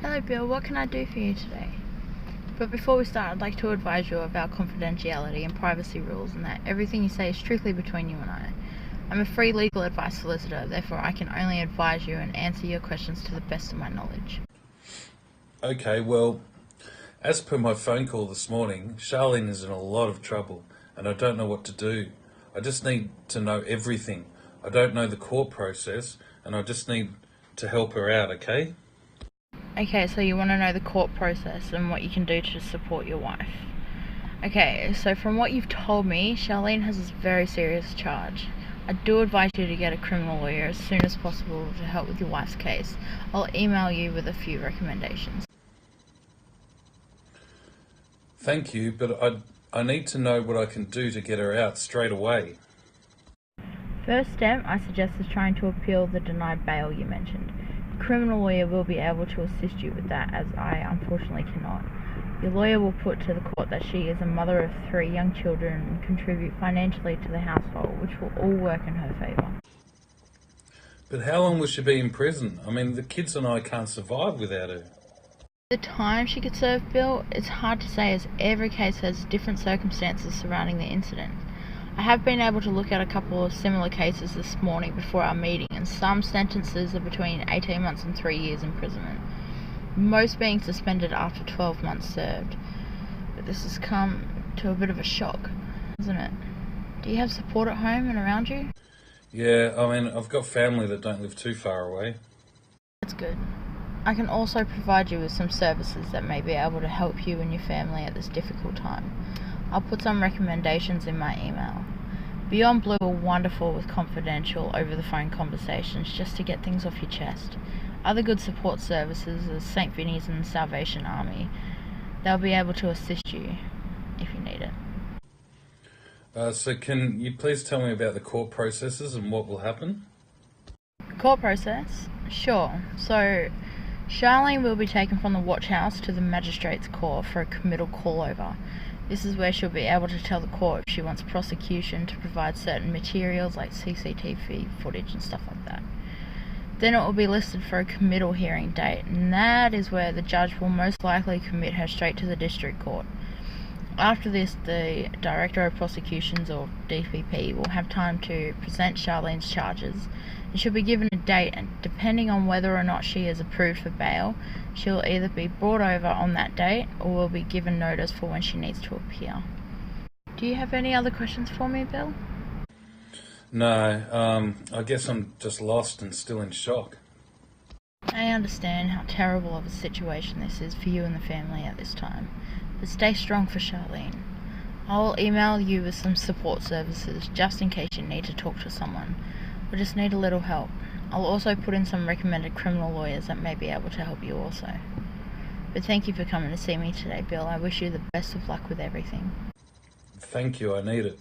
Hello Bill, what can I do for you today? But before we start, I'd like to advise you of our confidentiality and privacy rules and that everything you say is strictly between you and I. I'm a free legal advice solicitor, therefore I can only advise you and answer your questions to the best of my knowledge. Okay, well, as per my phone call this morning, Charlene is in a lot of trouble and I don't know what to do. I just need to know everything. I don't know the court process and I just need to help her out, okay? Okay, so you want to know the court process and what you can do to support your wife. Okay, so from what you've told me, Charlene has this very serious charge. I do advise you to get a criminal lawyer as soon as possible to help with your wife's case. I'll email you with a few recommendations. Thank you, but I need to know what I can do to get her out straight away. First step, I suggest is trying to appeal the denied bail you mentioned. A criminal lawyer will be able to assist you with that, as I unfortunately cannot. Your lawyer will put to the court that she is a mother of 3 young children and contribute financially to the household, which will all work in her favour. But how long will she be in prison? I mean, the kids and I can't survive without her. The time she could serve, Bill, it's hard to say as every case has different circumstances surrounding the incident. I have been able to look at a couple of similar cases this morning before our meeting, and some sentences are between 18 months and 3 years imprisonment, most being suspended after 12 months served. But this has come to a bit of a shock, hasn't it? Do you have support at home and around you? Yeah, I mean, I've got family that don't live too far away. That's good. I can also provide you with some services that may be able to help you and your family at this difficult time. I'll put some recommendations in my email. Beyond Blue are wonderful with confidential over-the-phone conversations just to get things off your chest. Other good support services are St. Vinny's and Salvation Army. They'll be able to assist you if you need it. So can you please tell me about the court processes and what will happen? Court process? Sure. So, Charlene will be taken from the watch house to the magistrate's court for a committal call-over. This is where she'll be able to tell the court if she wants prosecution to provide certain materials like CCTV footage and stuff like that. Then it will be listed for a committal hearing date, and that is where the judge will most likely commit her straight to the district court. After this, the Director of Prosecutions, or DPP, will have time to present Charlene's charges, and she'll be given a date, and depending on whether or not she is approved for bail, she'll either be brought over on that date or will be given notice for when she needs to appear. Do you have any other questions for me, Bill? No, I guess I'm just lost and still in shock. I understand how terrible of a situation this is for you and the family at this time, but stay strong for Charlene. I'll email you with some support services just in case you need to talk to someone or just need a little help. I'll also put in some recommended criminal lawyers that may be able to help you also. But thank you for coming to see me today, Bill. I wish you the best of luck with everything. Thank you, I need it.